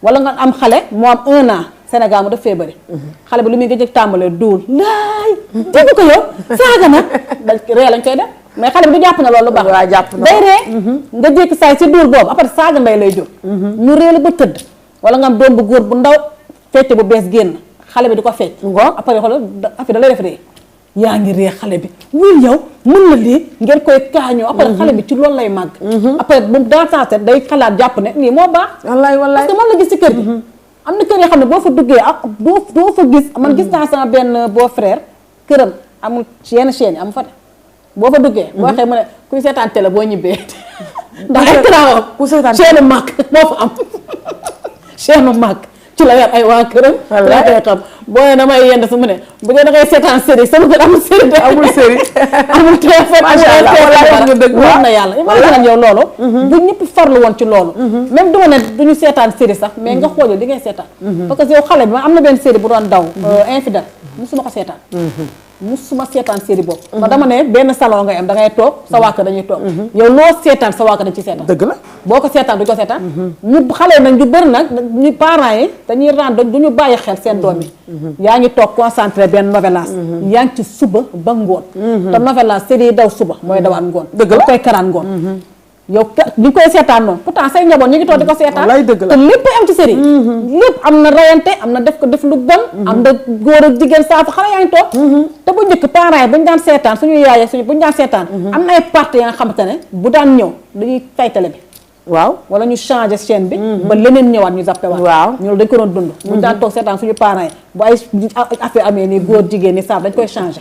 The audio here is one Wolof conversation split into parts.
wala nga am xale moo am 1 an Sénégal mu def feebari xale bi lu muy nga jëg tàmbalee duul laay dégg ko yow saaga nag da ree lañ koy def mais xale bi du jàpp na loolu lu baax waaw jàpp na day ree nga jékki saay si duul boobu après saaga ndey lay jur ñu réelu ba tëdd wala nga am doom bu góor bu ndaw fecc bu bees génn xale bi di ko fecc après xoolal affaire da lay def ree yaa ngi ree xale bi wul yow mën na lii ngeen koy kaañoo après xale bi ci loolu lay màgg après bu dans sa tête day xalaat jàpp ne lii moo baax wallaay wallaay parce que man la gis ci kër gi am na kër yoo xam ne boo fa duggee ak doo fa gis man gis naa sama benn beau frère këram amul yenn chaîne yi amu fa de boo fa duggee boo waxee mu ne kuy seetaan télé boo ñibbee ndax écran ku seetaan chaîne mag moo fa am chaîne mag ci la yor ay waa këram laa koy xam boo ne damay yend su mu ne bu dee da ngay seetaan série sama kër amul série de amul série amul téléphone amul téléphone war na yàlla imagine yow loolu bu ñëpp farlu woon ci loolu même duma ne duñu seetaan série sax mais nga xool di ngay seetaan parce que yow xale bi ma am na benn série bu doon daw infidèle musuma ko seetaan musuma seetaan série boobu ndax dama ne benn salon ngay am da ngay toog sa waa kër dañuy toog yow loo seetaan sa waa kër dañ ci seetaan dëgg la boo ko seetaan du ko seetaan ñu xale nag ñu bëri nag ñu parents yi dañuy rendre du ñu bàyyi xel seen doom yi yaa ngi toog concentré benn novelas yaa ngi ci suba ba ngoon te novelas série yi daw suba mooy dawaat ngoon dëgg la koy karaan ngoon yow ñu koy seetaan noonu pourtant say njaboot ñu ngi toog di ko seetaan wallaay dëgg la te lépp am ci série lépp am na rayante am na def ko def lu bon am na góor ak jigéen saafu xale yaa ngi toog te bu njëkk parents yi bu ñu daan seetaan suñu yaay suñu bu ñu daan seetaan am na ay parties ya nga xamante ne bu daan ñëw dañuy fay télé bi waaw wala ñu changé chaîne bi ba leneen ñëwaat ñu zappé waat waaw ñu dañ ko doon dund bu ñu daan toog seetaan suñu parents yi bu ay affaire amee nii góor jigéen ni saaf dañ koy changé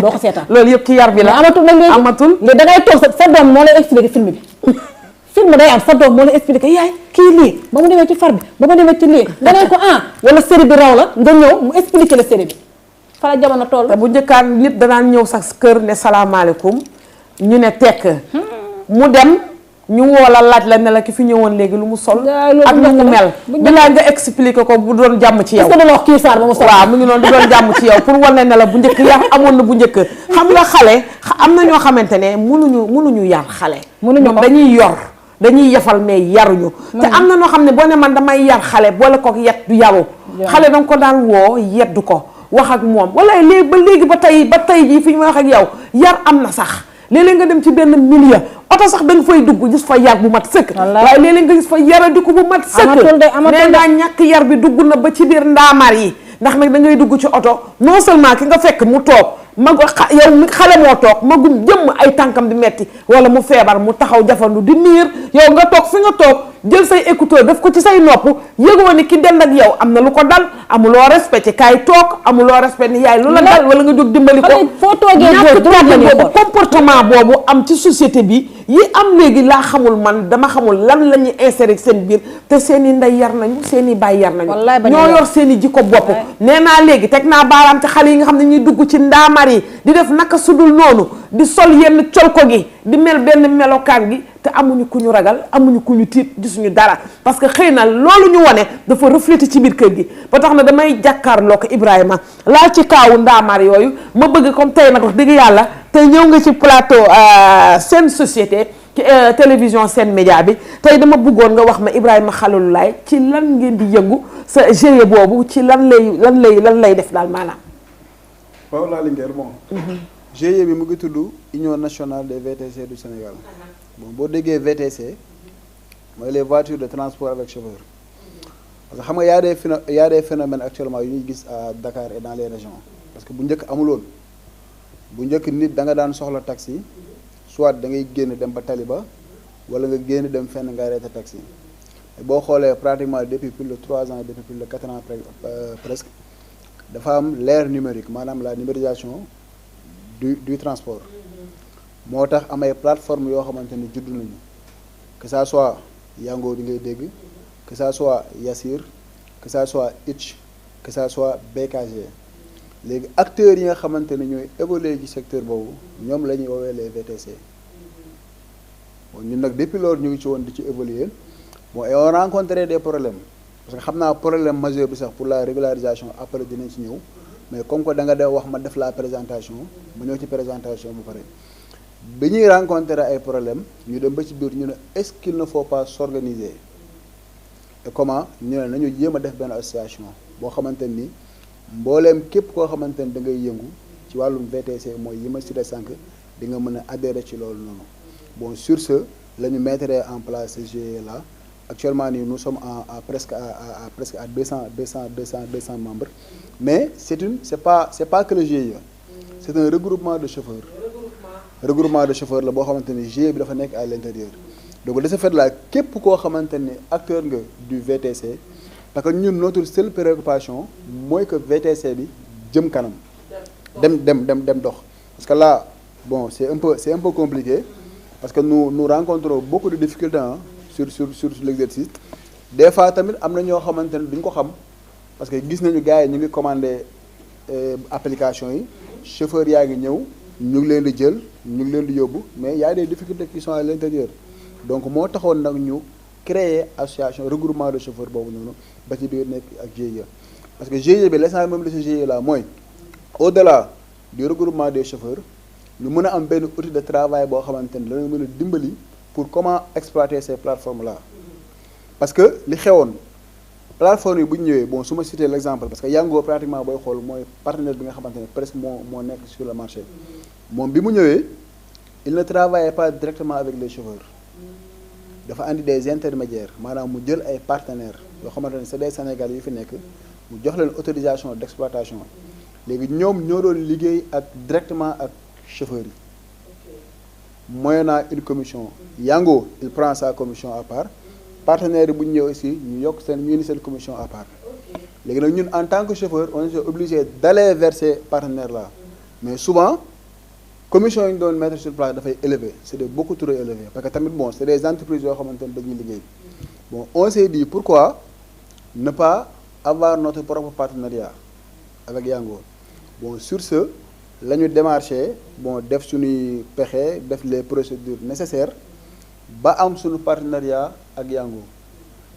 doo ko seetaan loolu yëpp ci yar bi la amatul nag léegi amatul léegi da ngay toog sa doom moo lay expliqué film bi film day am sa doom moo lay expliqué yaay kii lii ba mu demee ci far bi ba mu demee ci lii da ngay ko wala série bi raw la nga ñëw mu expliqué la série bi fa la jamono toll te bu njëkkaan nit danaan ñëw sax kër ne salaamaaleykum ñu ne tekk mu dem ñu woo la laaj la ne la ki fi ñëwoon léegi lu mu sol ak lu mu mel bilaa nga expliqué ko bu doon jàmm ci yow est-ce que dana wax kii saar ba mu sol waaw mu ngi noonu du doon jàmm ci yow pour wane ne la bu njëkk yar amoon na bu njëkk xam nga xale am na ñoo xamante ne mënuñu yar xale ñoom dañuy yor dañuy yefal mais yaruñu te am na noo xam ne boo ne man damay yar xale boole ko yet du yaru xale danga ko daan woo yeddu ko wax ak moom wala léegi ba tey jii fi ñu may wax ak yow yar am na sax léeg-léeg nga dem ci benn milieu oto sax da nga fay dugg gis fa yar bu mat sëkk waaye léeg-léeg nga gis fa yaradiku bu mat sëkk nee naa ñàkk yar bi dugg na ba ci biir ndaamaar yi ndax nag da ngay dugg ci oto non seulement ki nga fekk mu toog yow xale moo toog magum jëmm ay tànkam di metti wala mu feebar mu taxaw jafandu di niir yow nga toog fi nga toog jël say écouteur def ko ci say nopp yëgoo ni ki dend ak yow am na lu ko dal amuloo respect ci kaay toog amuloo respect ni yaay lu la dal wala nga jóg dimbali ko foo toogee boobu comportement boobu am ci société bi yi am léegi laa xamul man dama xamul lan la ñuy insérer seen biir te seen i ndey yar nañu seen i baay yar nañu ñoo yor seen i jikko bopp nee naa léegi teg naa baaraam ci xale yi nga xam ne ñuy dugg ci ndaamar yi di def naka sudul noonu di sol yenn colko gi di mel benn melokaan gi te amuñu ku ñu ragal amuñu ku ñu tiit gisuñu dara parce que xëy na loolu ñu wane dafa refléter ci biir kër gi ba tax na damay jàkkaarloo ko Ibrahima laal ci kaawu ndaamaar yooyu ma bëgg comme tey nag wax dëgg yàlla tey ñëw nga ci plateau Sen Société ci télévision Sen Média bi tey dama bëggoon nga wax ma Ibrahima Khalilou Laye ci lan ngeen di yëngu sa GIE boobu ci lan lay def daal maanaam. waaw laa Linguère bon. GIE bi mu ngi tudd Union nationale des VTC du Sénégal. bon boo déggee VTC mooy les voitures de transport avec chauffeur parce que xam nga y a des phénomènes actuellement yu ñuy gis à Dakar et dans les régions parce que bu njëkk amuloon bu njëkk nit da nga daan soxla taxi soit da ngay génn dem ba Taliba wala nga génn dem fenn nga arrêté taxi boo xoolee pratiquement depuis plus de 3 ans depuis plus de 4 ans presque dafa am l'ère numérique maanaam la numérisation du transport moo tax am ay plateforme yoo xamante ni judd nañu que ça soit Yango di ngay dégg que ça soit Yassir que ça soit Itch que ça soit BKG léegi acteurs yi nga xamante ne ñooy évoluer ci secteur boobu ñoom la ñuy woowee les VTC bon ñun nag depuis loolu ñu ngi ci woon di ci évoluer bon et on rencontré des problèmes parce que xam naa problème majeur bi sax pour la régularisation après dinañ ci ñëw mais comme que da nga def wax ma def la présentation mu ñëw ci présentation bu pare bi ñuy rencontrer ay problèmes ñu dem ba ci biir ñu ne est-ce qu'il ne faut pas s'organiser et comment ñu ne nañu jéem a def benn association boo xamante ni mbooleem képp koo xamante ni da ngay yëngu ci wàllum VTC mooy yi ma cité sànq di nga mën a adhérer ci loolu noonu bon sur ce la ñu mettre en place ce GIE là actuellement nii nous sommes à presque à 200 membres mais c'est pas que le GIE c'est un regroupement de chauffeurs la boo xamante ni GIE bi dafa nekk à l'intérieur donc de ce fait là képp koo xamante ni acteur nga du VTC parce que ñun notre seule préoccupation mooy que VTC bi jëm kanam dem dox parce que là bon c'est un peu compliqué parce que nous rencontrons beaucoup de difficultés sur l'exercice des fois tamit am na ñoo xamante ne duñ ko xam parce que gis nañu gars yi ñu ngi commandé application yi chauffeur yaa ngi ñëw ñu ngi leen di jël ñu ngi leen di yóbbu mais y a des difficultés qui sont à l'intérieur donc moo taxoon nag ñu créer association regroupement de chauffeurs boobu noonu ba ci biir nekk ak GIE parce que GIE bi l'essentiel même de ce GIE là mooy au-delà du regroupement des chauffeurs ñu mën a am benn outil de travail boo xamante ni dana mën a dimbali pour comment exploiter ces plateformes là parce que li xewoon plateforme yi bu ñu ñëwee bon su ma citer l'exemple parce que Yango pratiquement booy xool mooy partenaire bi nga xamante ne presque moo nekk sur le marché moom bi mu ñëwee il ne travaillait pas directement avec les chauffeurs dafa andi des intermédiaires maanaam mu jël ay partenaires yoo xamante ne c'est des Sénégalais yu fi nekk mu jox leen autorisation d'exploitation léegi ñoom ñoo doon liggéey ak directement ak chauffeurs yi moyennant une commission Yango il prend sa commission à part partenaires yi bu ñu ñëw aussi ñu yokk ñu indi seen commission à part léegi nag ñun en tant que chauffeur on est obligé d'aller vers ces partenaires là mais souvent commission yi ñu doon mettre sur place dafay élevé c'est beaucoup trop élevé parce que tamit bon c'est des entreprises yoo xamante ne dañuy liggéey bon on s'est dit pourquoi ne pas avoir notre propre partenariat avec Yango bon sur ce la ñu démarché bon def suñuy pexe def les procédures nécessaires ba am suñu partenariat ak Yango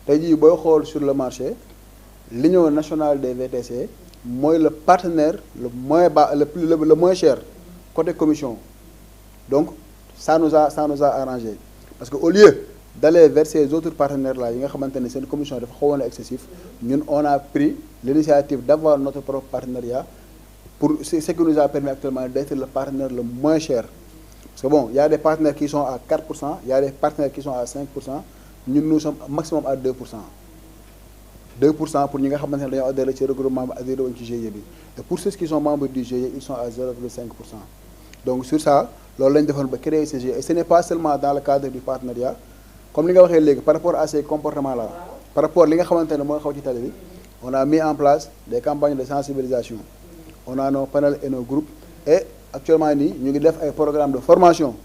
tey jii booy xool sur le marché l'Union nationale des VTC mooy le partenaire le moins bas le moins cher côté commission donc ça nous a arrangé parce que au lieu d'aller vers ces autres partenaires là yi nga xamante ne seen commission dafa xawoon a excessif ñun on a pris l'initiative d'avoir notre propre partenariat pour ce qui nous a permis actuellement d'être le partenaire le moins cher parce que bon il y a des partenaires qui sont à 4%, il y a des partenaires qui sont à 5%, ñun nous sommes maximum à 2%. 2% pour ñi nga xamante ne dañoo adhéré ci regroupement bi adhéré woon ci GIE bi et pour ceux qui sont membres du GIE ils sont à 0,5%. donc sur ça loolu lañ defoon ba créer ce GIE et ce n'est pas seulement dans le cadre du partenariat comme li nga waxee léegi par rapport à ces comportements là par rapport li nga xamante ne mooy xaw ci tali bi on a mis en place des campagnes de sensibilisation on a nos panels et nos groupes et actuellement nii ñu ngi def ay programmes de formation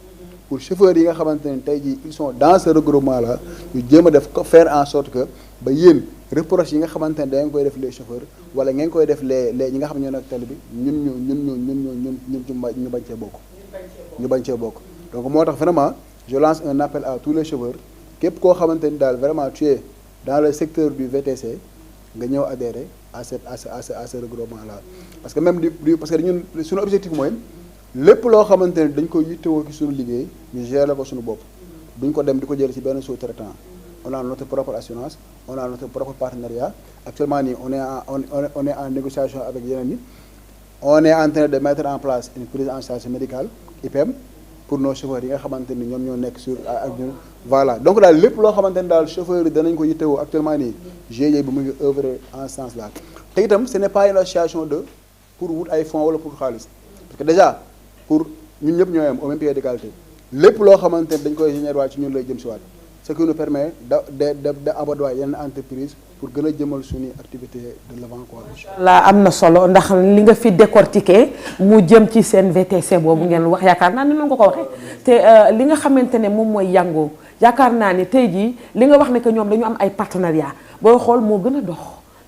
pour chauffeurs yi nga xamante ne tey jii ils sont dans ce regroupement là ñu jéem a def faire en sorte que ba yéen reproche yi nga xamante ne da ngeen koy def les chauffeurs wala ngeen koy def les ñi nga xam ne ñoo nekk tali bi ñu bañ cee bokk. ñu bañ cee bokk donc moo tax vraiment je lance un appel à tous les chauffeurs képp koo xamante ni daal vraiment tu es dans le secteur du VTC nga ñëw adhérer à ce regroupement là parce que même parce que ñun suñu objectif mooy lépp loo xamante ne dañ koy yittewoo ci suñu liggéey ñu gérer ko suñu bopp duñ ko dem di ko jël ci benn sous-traitant on a notre propre assurance on a notre propre partenariat actuellement nii on est en négociation avec yeneen ñi on est en train de mettre en place une prise en charge médicale IPM pour nos chauffeurs yi nga xamante ni ñoom ñoo nekk sur ak ñun voilà donc daal lépp loo xamante ni daal chauffeurs yi danañ ko yittewoo actuellement nii GIE bi mu ngi œuvrer en ce sens là te itam ce n'est pas une association pour wut ay fonds wala pour xaalis parce que déjà pour ñun ñëpp ñoo yem au même pied d'égalité lépp loo xamante ni dañ koy générer waat ci ñun lay jëm si waat ce qui nous permet d'aborder yenn entreprise pour gën a jëmal suñu activité de l'avant quoi. la am na solo ndax li nga fi décortiquer mu jëm ci seen VTC boobu ngeen wax yaakaar naa ni noonu nga ko waxee te li nga xamante ne moom mooy Yango yaakaar naa ni tey jii li nga wax ne que ñoom dañu am ay partenariat booy xool moo gën a dox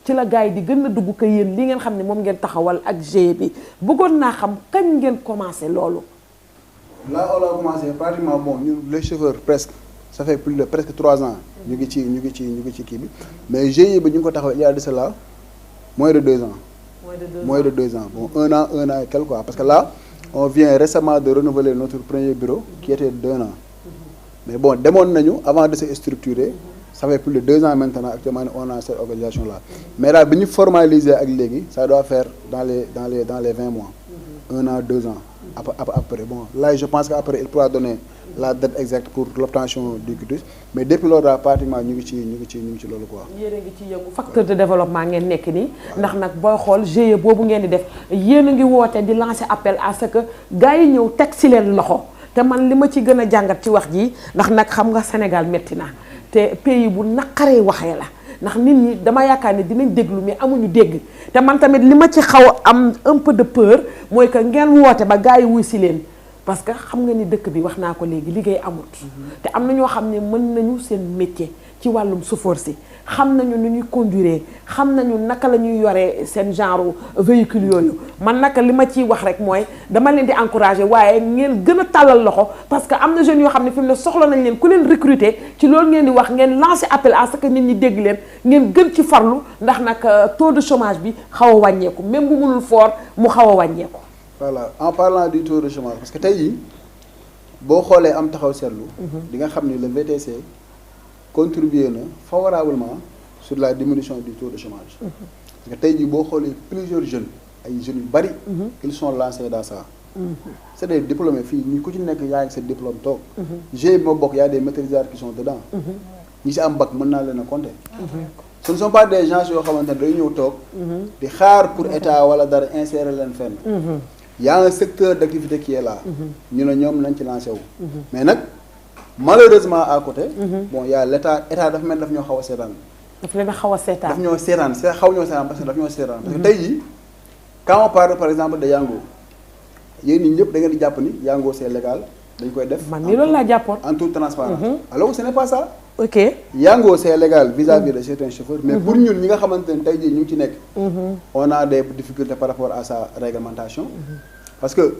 ci la gars yi di gën a dugg ko yéen li ngeen xam ne moom ngeen taxawal ak GIE bi bëggoon naa xam kañ ngeen commencé loolu. là on a commencé pratiquement bon ñun les chauffeurs presque. ça fait plus de presque 3 ans ñu ngi ci kii bi mais GIE bi ñu ngi ko taxaw il y a de cela moins de 2 ans. moins de 2 ans bon un an et quelques quoi parce que là on vient récemment de renouveler notre premier bureau qui était d'1 an mais bon demoon nañu avant de se structurer ça fait plus de 2 ans maintenant actuellement on a cette organisation là mais daal bi ñu formaliser ak léegi ça doit faire dans les 20 mois 1 an 2 ans après bon là je pense qu'après il pourra donner la date exacte pour l'obtention du quitus mais depuis loolu daal pratiquement ñu ngi ci loolu quoi. yéen a ngi ci yëngu facteur de développement ngeen nekk nii ndax nag booy xool GIE boobu ngeen di def yéen a ngi woote di lancer appel à ce que gars yi ñëw teg si leen loxo te man li ma ci gën a jàngat ci wax ji ndax nag xam nga Sénégal métti na te pays bu naqaree waxee la ndax nit ñi dama yaakaar ne dinañ déglu mais amuñu dégg te man tamit li ma ci xaw a am un peu de peur mooy que ngeen woote ba gars yi wuy si leen parce que xam nga ni dëkk bi wax naa ko léegi liggéey amut te am na ñoo xam ne mën nañu seen métier ci wàllum chauffeur si xam nañu nu ñuy conduire xam nañu naka la ñuy yoree seen genre véhicule yooyu man naka li ma ciy wax rek mooy dama leen di encourager waaye ngeen gën a tàllal loxo parce que am na jeunes yoo xam ne fi mu ne soxla nañ leen ku leen recruter ci loolu ngeen di wax ngeen lancer appel à ce que nit ñi dégg leen ngeen gën ci farlu ndax nag taux de chômage bi xaw a wàññeeku même bu mënul fort mu xaw a wàññeeku. voilà en parlant du taux de chômage parce que tey jii boo xoolee am taxaw seetlu. di nga xam ni le VTC contribué na favorablement sur la diminution du taux de chômage. parce que tey jii boo xoolee plusieurs jeunes ay jeunes yu bari. ils sont lancés dans ça. c'est des diplômés fii ñi ku ci nekk yaa ngi sa diplôme toog. GIE bi ma bokk y a des maîtrisards qui sont dedans. ñi si am bac mën naa leen a compter. ce ne sont pas des gens yoo xamante ne day ñëw toog. di xaar pour état wala dara insérer leen fenn. y a un secteur d'activité qui est là. ñu ne ñoom nañ ci lancé wu. mais nag malheureusement à côté. bon y a l'état dafa mel daf ñoo xaw a seetaan. daf leen a xaw a seetaan daf ñoo seetaan xaw ñoo seetaan parce que daf ñoo seetaan. parce que tey jii quand on parle par exemple de Yango yéen ñi ñëpp da ngeen di jàpp ni Yango c'est légal dañ koy def. man nii loolu laa jàppoon. en toute transparence. alors ce n'est pas ça. ok Yango c'est légal vis-à-vis de certains chauffeurs. mais pour ñun ñi nga xamante ne tey jii ñu ngi ci nekk. on a des difficultés par rapport à sa réglementation. parce que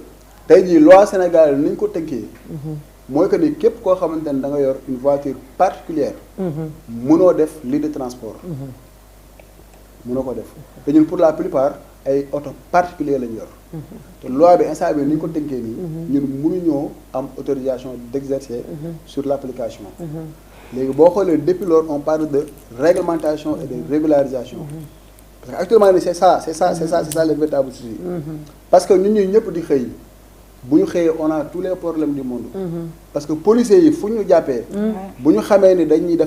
tey jii loi Sénégal ni ñu ko tënkee. mooy que ni képp koo xamante ne da nga yor une voiture particulière. mënoo def lii de transport. mënoo ko def te ñun pour la plupart ay auto particulier lañu yor. te loi bi instant bi ni ñu ko tënkee nii. ñun mënuñoo am autorisation d'exercer sur l'application. léegi boo xoolee depuis lors on parle de réglementation et de régularisation. parce que actuellement nii c'est ça le véritable souci. parce que ñun ñii ñëpp di xëy bu ñu xëyee on a tous les problèmes du monde. parce que policiers yi fu ñu jàppee. bu ñu xamee ni dañuy def